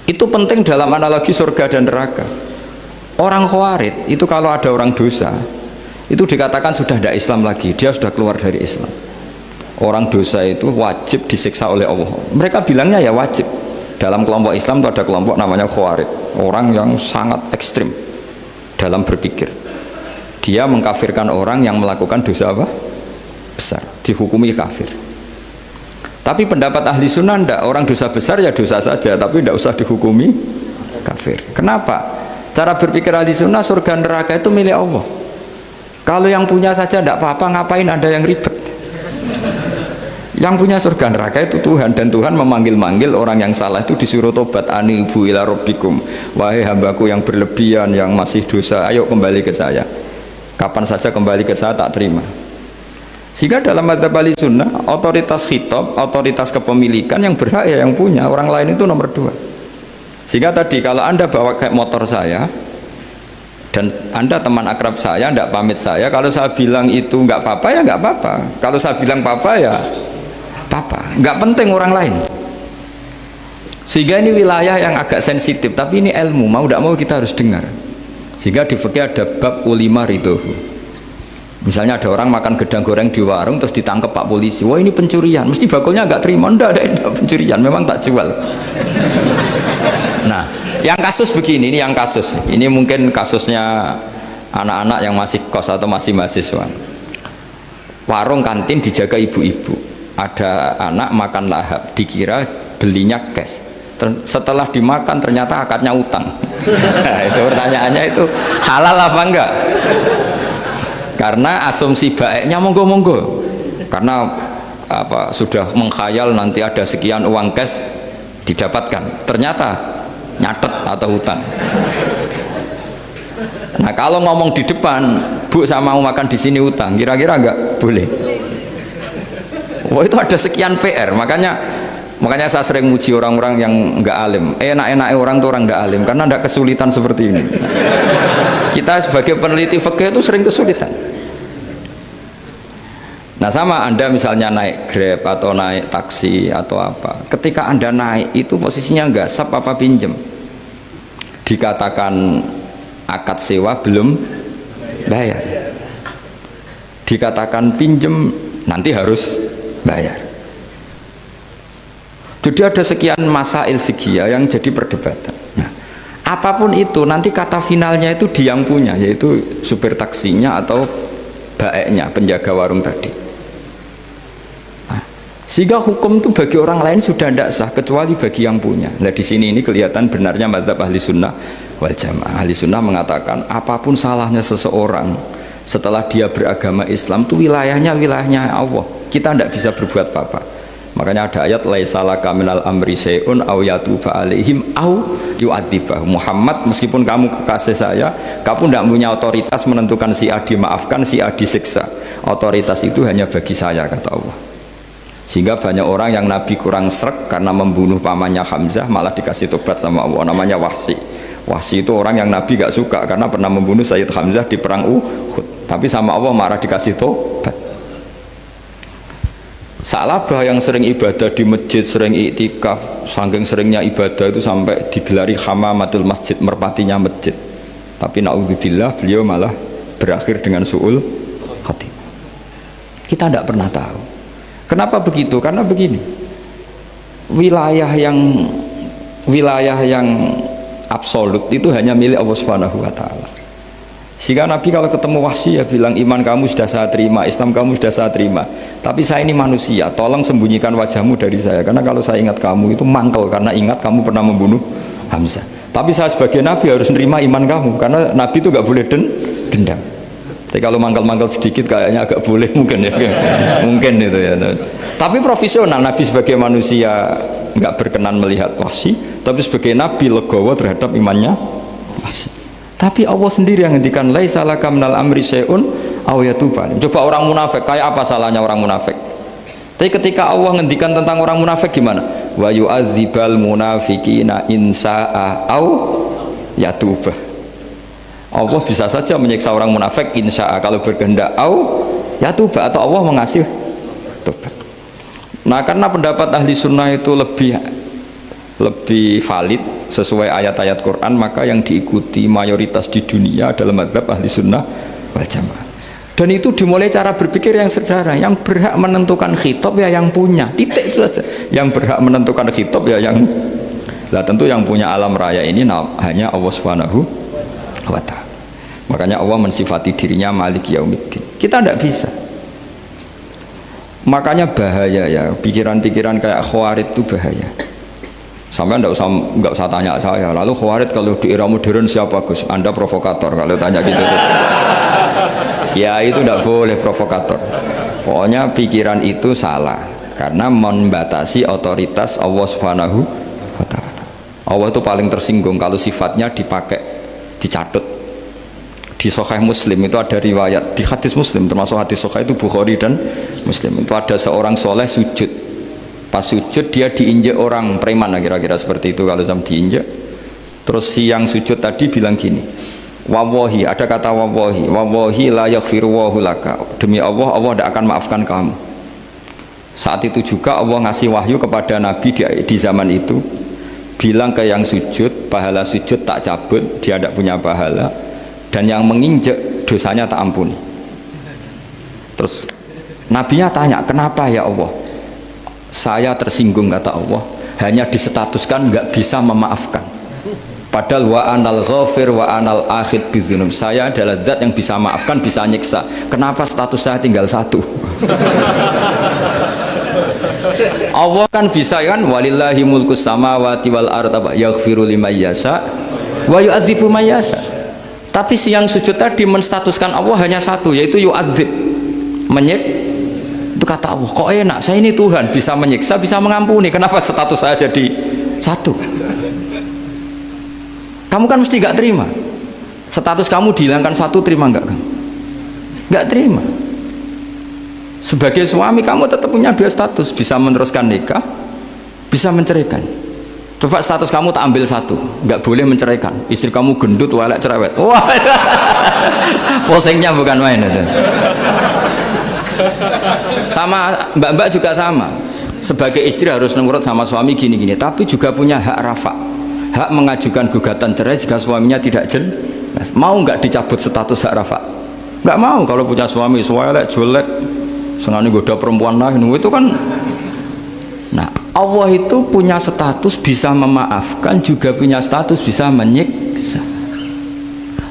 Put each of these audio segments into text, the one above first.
Itu penting dalam analogi surga dan neraka. Orang Khawarij itu kalau ada orang dosa, itu dikatakan sudah tidak Islam lagi, dia sudah keluar dari Islam. Orang dosa itu wajib disiksa oleh Allah. Mereka bilangnya ya wajib. Dalam kelompok Islam itu ada kelompok namanya Khawarij, orang yang sangat ekstrim dalam berpikir. Dia mengkafirkan orang yang melakukan dosa apa? Besar, dihukumi kafir. Tapi pendapat ahli sunnah enggak, orang dosa besar ya dosa saja, tapi tidak usah dihukumi kafir. Kenapa? Cara berpikir ahli sunnah, surga neraka itu milik Allah. Kalau yang punya saja tidak apa-apa, ngapain ada yang ribet? Yang punya surga neraka itu Tuhan, dan Tuhan memanggil-manggil orang yang salah itu disuruh tobat. Anibu ila rabbikum, wahai hambaku yang berlebihan, yang masih dosa, ayo kembali ke saya. Kapan saja kembali ke saya tak terima. Sehingga dalam mazhab ahli sunnah, otoritas khitab, otoritas kepemilikan yang berhak ya yang punya, orang lain itu nomor 2. Sehingga tadi kalau Anda bawa kayak motor saya dan Anda teman akrab saya, tidak pamit saya, kalau saya bilang itu nggak apa-apa ya nggak apa-apa, kalau saya bilang apa-apa ya apa-apa, nggak penting orang lain. Sehingga ini wilayah yang agak sensitif, tapi ini ilmu, mau tidak mau kita harus dengar. Sehingga di fikih ada bab ulima ridhohu. Misalnya ada orang makan gedang goreng di warung terus ditangkap Pak polisi, wah ini pencurian, mesti bakulnya nggak terima. Enggak pencurian, memang tak jual. Nah, yang kasus begini, ini yang kasus, ini mungkin kasusnya anak-anak yang masih kos atau masih mahasiswa. Warung kantin dijaga ibu-ibu, ada anak makan lahap, dikira belinya cash. Setelah dimakan ternyata akadnya utang. Nah, itu pertanyaannya itu halal apa enggak? Karena asumsi baiknya monggo-monggo, karena apa, sudah mengkhayal nanti ada sekian uang cash didapatkan, ternyata nyatet atau hutang. Nah kalau ngomong di depan, Bu saya mau makan di sini hutang, kira-kira enggak boleh. Wah itu ada sekian PR, makanya saya sering muji orang-orang yang enggak alim. Enak-enak orang tuh orang enggak alim karena enggak kesulitan seperti ini. Kita sebagai peneliti fikih itu sering kesulitan. Nah sama Anda misalnya naik Grab atau naik taksi atau apa, ketika Anda naik itu posisinya enggak sap apa pinjem, dikatakan akad sewa belum bayar, dikatakan pinjem nanti harus bayar. Jadi ada sekian masail fikih yang jadi perdebatan. Nah, apapun itu nanti kata finalnya itu dia yang punya, yaitu supir taksinya atau baeknya, penjaga warung tadi. Sehingga hukum itu bagi orang lain sudah tidak sah kecuali bagi yang punya. Nah di sini ini kelihatan benarnya mazhab ahli sunnah wal jamaah. Ahli sunnah mengatakan apapun salahnya seseorang setelah dia beragama Islam itu wilayahnya Allah. Kita tidak bisa berbuat apa-apa. Makanya ada ayat laisalaka minal amri syai'un aw yatuba alaihim aw yu'adzibah. Muhammad meskipun kamu kekasih saya, kamu tidak punya otoritas menentukan si A dimaafkan, si A disiksa. Otoritas itu hanya bagi saya, kata Allah. Sehingga banyak orang yang Nabi kurang srek karena membunuh pamannya Hamzah malah dikasih tobat sama Allah, namanya Wahsy. Wahsy itu orang yang Nabi gak suka karena pernah membunuh Sayyid Hamzah di perang Uhud, tapi sama Allah marah dikasih tobat. Salabah yang sering ibadah di masjid, sering iktikaf, saking seringnya ibadah itu sampai digelari hamamatul masjid, merpatinya masjid. Tapi na'udzubillah beliau malah berakhir dengan su'ul khatimah. Kita tidak pernah tahu. Kenapa begitu? Karena begini, wilayah yang absolut itu hanya milik Allah Subhanahu wa Ta'ala. Sehingga Nabi kalau ketemu Wahsy ya bilang, iman kamu sudah saya terima, Islam kamu sudah saya terima, tapi saya ini manusia, tolong sembunyikan wajahmu dari saya, karena kalau saya ingat kamu itu mangkel, karena ingat kamu pernah membunuh Hamzah. Tapi saya sebagai Nabi harus nerima iman kamu, karena Nabi itu gak boleh dendam. Tapi kalau mangkal-mangkal sedikit kayaknya agak boleh mungkin ya, mungkin itu ya. Tapi profesional, Nabi sebagai manusia nggak berkenan melihat Wahsy, tapi sebagai Nabi legowo terhadap imannya Wahsy. Tapi Allah sendiri yang ngendikan laisa laka minal amri syai'un aw yatuba. Coba orang munafik, kayak apa salahnya orang munafik? Tapi ketika Allah ngendikan tentang orang munafik gimana? Wa yu'adzibal munafiqina in sa'a aw yatuba. Allah bisa saja menyiksa orang munafik insya'a kalau berkehendak au ya tuba, atau Allah mengasih tobat. Nah karena pendapat ahli sunnah itu lebih lebih valid sesuai ayat-ayat Quran, maka yang diikuti mayoritas di dunia adalah mazhab ahli sunnah wal jamaah. Dan itu dimulai cara berpikir yang sederhana. Yang berhak menentukan khitab ya yang punya, titik itu saja. Yang berhak menentukan khitab ya yang, lah tentu yang punya alam raya ini hanya Allah Subhanahu wa ta'ala. Makanya Allah mensifati dirinya Malik Yaumiddin. Kita tidak bisa. Makanya bahaya ya, pikiran-pikiran kayak Khawarij itu bahaya. Sampai nggak usah tanya saya. Lalu Khawarij kalau di era modern siapa Gus? Anda provokator kalau tanya gitu. Ya itu tidak boleh provokator. Pokoknya pikiran itu salah karena membatasi otoritas Allah Subhanahu wa ta'ala. Allah itu paling tersinggung kalau sifatnya dipakai, dicatut. Di Sahih Muslim itu ada riwayat, di hadis Muslim termasuk hadis Sahih itu Bukhari dan Muslim, itu ada seorang soleh sujud. Pas sujud dia diinjek orang preman, kira-kira seperti itu kalau sama diinjek. Terus si yang sujud tadi bilang gini, wawahi, ada kata wawahi, wawahi la yaghfiru wahu laka, demi Allah, Allah tidak akan maafkan kamu. Saat itu juga Allah ngasih wahyu kepada Nabi di zaman itu, bilang ke yang sujud, pahala sujud tak cabut, dia tidak punya pahala, dan yang menginjek dosanya tak ampuni. Terus Nabinya tanya, kenapa ya Allah? Saya tersinggung, kata Allah, hanya disetatuskan nggak bisa memaafkan. Padahal wa anal ghafir wa anal akhid bidzunub, saya adalah zat yang bisa maafkan, bisa nyiksa. Kenapa status saya tinggal satu? Allah kan bisa kan, walillahi mulkus samawati wal ardh yaghfiru liman yasha wa yu'adzibu man yasha. Tapi si yang sujud tadi menstatuskan Allah hanya satu, yaitu yu'adzib, menyik. Itu kata Allah, kok enak, saya ini Tuhan, bisa menyiksa, bisa mengampuni, kenapa status saya jadi satu? Kamu kan mesti gak terima. Status kamu dihilangkan satu, terima gak kamu? Gak terima. Sebagai suami kamu tetap punya dua status, bisa meneruskan nikah, bisa menceraikan. Coba status kamu tak ambil satu, nggak boleh menceraikan. Istri kamu gendut, walek, cerewet. Wah, posengnya bukan main itu. Sama mbak-mbak juga sama. Sebagai istri harus nurut sama suami gini-gini, tapi juga punya hak rafa, hak mengajukan gugatan cerai jika suaminya tidak jelas. Mau nggak dicabut status hak rafa? Nggak mau. Kalau punya suami walek, jelek, senang goda perempuan lain, itu kan. Nah, Allah itu punya status bisa memaafkan, juga punya status bisa menyiksa.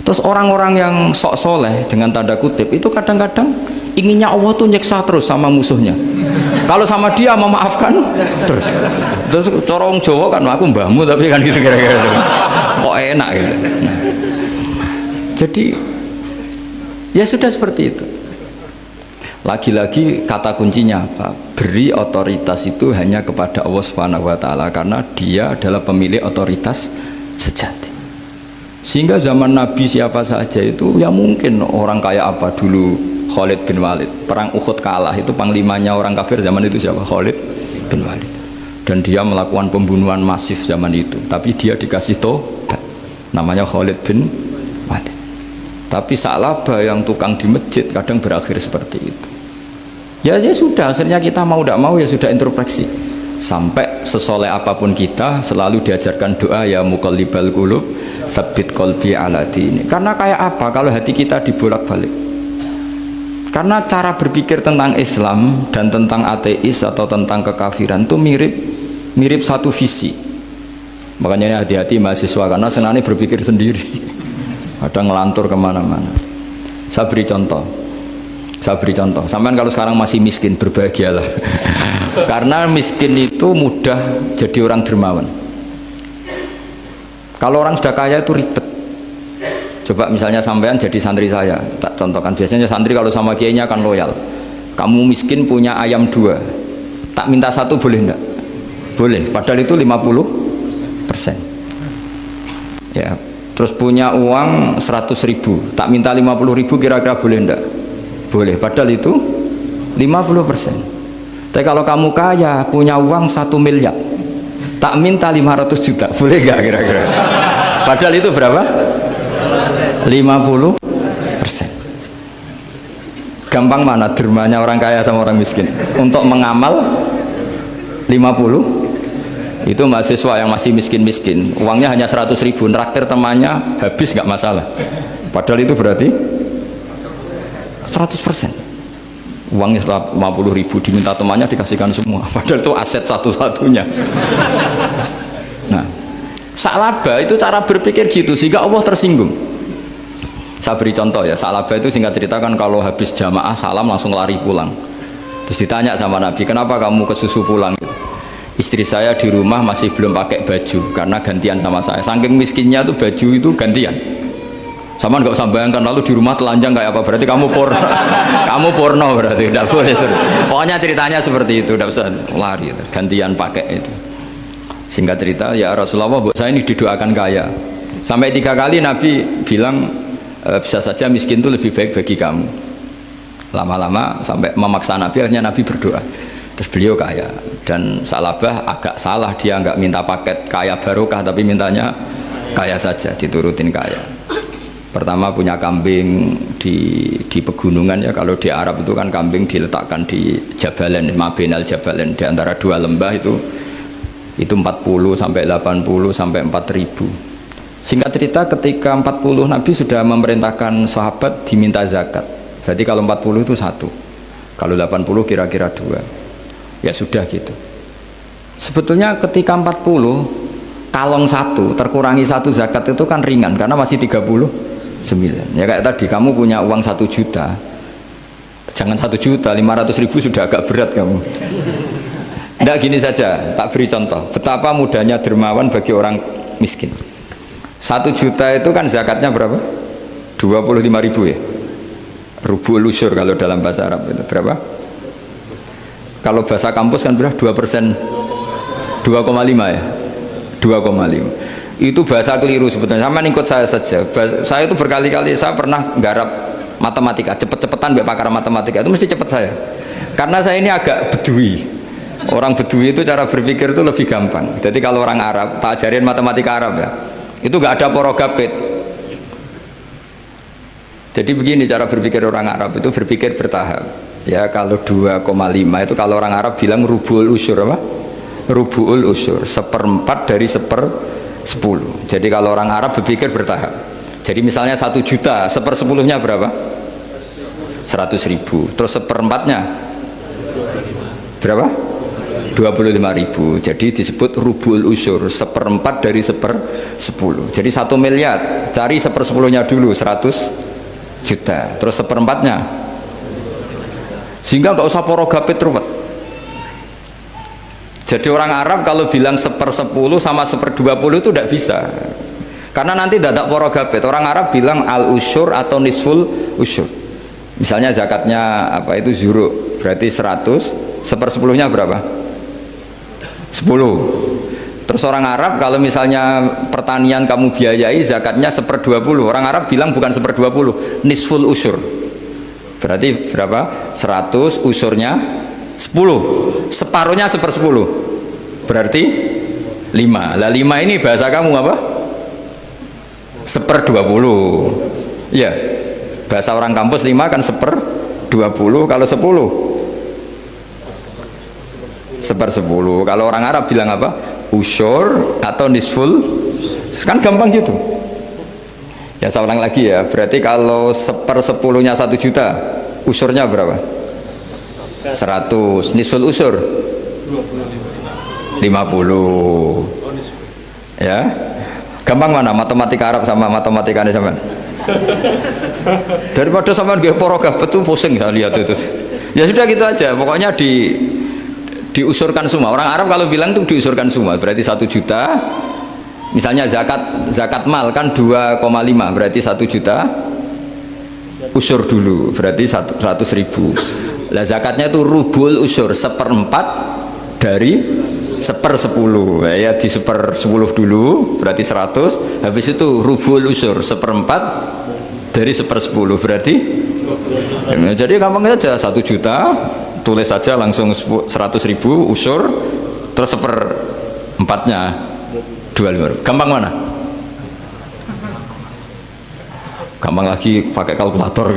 Terus orang-orang yang sok soleh dengan tanda kutip itu kadang-kadang inginnya Allah tuh nyiksa terus sama musuhnya. Kalau sama dia memaafkan terus. Terus corong Jawa kan, aku mbahmu tapi kan gitu kira-kira. Kok enak gitu. Nah, jadi ya sudah seperti itu. Lagi-lagi kata kuncinya apa? Beri otoritas itu hanya kepada Allah Subhanahu wa ta'ala, karena dia adalah pemilik otoritas sejati. Sehingga zaman Nabi siapa saja itu ya mungkin orang kayak apa dulu, Khalid bin Walid, perang Uhud kalah, itu panglimanya orang kafir zaman itu siapa? Khalid bin Walid. Dan dia melakukan pembunuhan masif zaman itu, tapi dia dikasih tobat, namanya Khalid bin Walid. Tapi Sa'labah yang tukang di masjid kadang berakhir seperti itu. Ya sudah, akhirnya kita mau tidak mau ya sudah introspeksi. Sampai sesoleh apapun kita selalu diajarkan doa, ya muqallibal qulub tsabbit qalbi ala dini. Karena kayak apa kalau hati kita dibolak-balik? Karena cara berpikir tentang Islam dan tentang ateis atau tentang kekafiran itu mirip satu visi. Makanya hati-hati mahasiswa, karena senangnya berpikir sendiri. Ada ngelantur kemana-mana. Saya beri contoh. Sampai kalau sekarang masih miskin, berbahagialah. Karena miskin itu mudah jadi orang dermawan. Kalau orang sudah kaya itu ribet. Coba misalnya sampean jadi santri saya, tak contohkan. Biasanya santri kalau sama kiainya akan loyal. Kamu miskin punya ayam 2, tak minta 1 boleh enggak? Boleh, padahal itu 50%. Ya, terus punya uang 100.000, tak minta 50.000, kira-kira boleh enggak? Boleh, padahal itu 50%. Tapi kalau kamu kaya, punya uang 1 miliar, tak minta 500 juta, boleh enggak kira-kira? Padahal itu berapa? 50%. Gampang mana dermanya orang kaya sama orang miskin untuk mengamal 50%? Itu mahasiswa yang masih miskin-miskin, uangnya hanya 100.000, traktir temannya habis nggak masalah. Padahal itu berarti 100%. Uangnya 50.000 diminta temannya dikasihkan semua. Padahal itu aset satu-satunya. Nah, Sa'labah itu cara berpikir gitu sehingga Allah tersinggung. Saya beri contoh ya, Sa'labah itu singkat cerita kan kalau habis jamaah salam langsung lari pulang. Terus ditanya sama Nabi, kenapa kamu kesusu pulang? Istri saya di rumah masih belum pakai baju karena gantian sama saya. Saking miskinnya tuh baju itu gantian. Sama nggak usah bayangkan, lalu di rumah telanjang kayak apa? Berarti kamu porno. Kamu porno berarti, tidak boleh. Pokoknya ceritanya seperti itu, tidak usah lari, gantian pakai itu. Singkat cerita, ya Rasulullah, buat saya ini didoakan kaya. Sampai 3 kali Nabi bilang, bisa saja miskin itu lebih baik bagi kamu. Lama-lama sampai memaksa Nabi, akhirnya Nabi berdoa. Terus beliau kaya. Dan Sa'labah agak salah, dia nggak minta paket kaya barokah, tapi mintanya kaya saja, diturutin kaya. Pertama punya kambing di pegunungan ya, kalau di Arab itu kan kambing diletakkan di Jabalen, Mabenal Jabalen, di antara 2 lembah itu 40 sampai 80 sampai 4.000. Singkat cerita ketika 40 Nabi sudah memerintahkan sahabat diminta zakat. Berarti kalau 40 itu 1, kalau 80 kira-kira 2. Ya sudah gitu. Sebetulnya ketika 40 kalong 1 terkurangi 1 zakat itu kan ringan karena masih 39. Ya kayak tadi kamu punya uang 1 juta, jangan 1 juta, 500.000 sudah agak berat kamu. Tidak, gini saja, tak beri contoh betapa mudahnya dermawan bagi orang miskin. 1 juta itu kan zakatnya berapa? 25.000 ya. Rubul usyur kalau dalam bahasa Arab itu berapa? Kalau bahasa kampus kan berapa? 2%, 2,5 ya, 2,5. Itu bahasa keliru sebetulnya. Sama ikut saya saja. Saya itu berkali-kali saya pernah nggarap matematika, cepet-cepetan mbak pakar matematika itu mesti cepet saya. Karena saya ini agak bedui. Orang bedui itu cara berpikir itu lebih gampang. Jadi kalau orang Arab, tak ajarin matematika Arab ya, itu nggak ada porogapit. Jadi begini cara berpikir orang Arab itu berpikir bertahap. Ya kalau 2,5 itu kalau orang Arab bilang rubul usyur apa? Rubul usyur, 1/4 dari 10. Jadi kalau orang Arab berpikir bertahap. Jadi misalnya 1 juta, 1/10-nya berapa? 100.000. Terus 1/4-nya berapa? 25.000. Jadi disebut rubul usyur, 1/4 dari 10. Jadi 1 miliar, cari 1/10-nya dulu, 100 juta. Terus 1/4-nya. Sehingga nggak usah porogapit ruwet. Jadi orang Arab kalau bilang 1/10 sama 1/20 itu tidak bisa. Karena nanti tidak ada porogapit. Orang Arab bilang al usyur atau nisful usyur. Misalnya zakatnya apa itu zuru, berarti 100, 1/10-nya berapa? 10. Terus orang Arab kalau misalnya pertanian kamu biayai zakatnya 1/20. Orang Arab bilang bukan 1/20, nisful usyur. Berarti berapa? 100 usurnya 10, separuhnya 1/10, berarti 5. Lah 5 ini bahasa kamu apa? 1/20. Ya, bahasa orang kampus 5 kan 1/20. Kalau 10 1/10. Kalau orang Arab bilang apa? Usyur atau nisful, kan gampang gitu. Ya saya ulang lagi ya, berarti kalau 1/10-nya 1 juta, usurnya berapa? 100. Nisful usur 50. Ya, gampang mana matematika Arab sama matematika ini sama? Daripada sama nggak porogaf betul pusing saya lihat itu. Ya sudah gitu aja, pokoknya diusurkan semua. Orang Arab kalau bilang tuh diusurkan semua, berarti 1 juta. Misalnya zakat mal kan 2,5, berarti 1 juta usur dulu, berarti 100.000. Lah zakatnya itu rubul usur, 1/4 dari 1/10. Ya di 1/10 dulu berarti 100, habis itu rubul usur 1/4 dari 1/10 berarti ya, jadi gampang saja, 1 juta tulis saja langsung 100.000 usur, terus 1/4-nya 25. Gampang mana? Gampang lagi pakai kalkulator.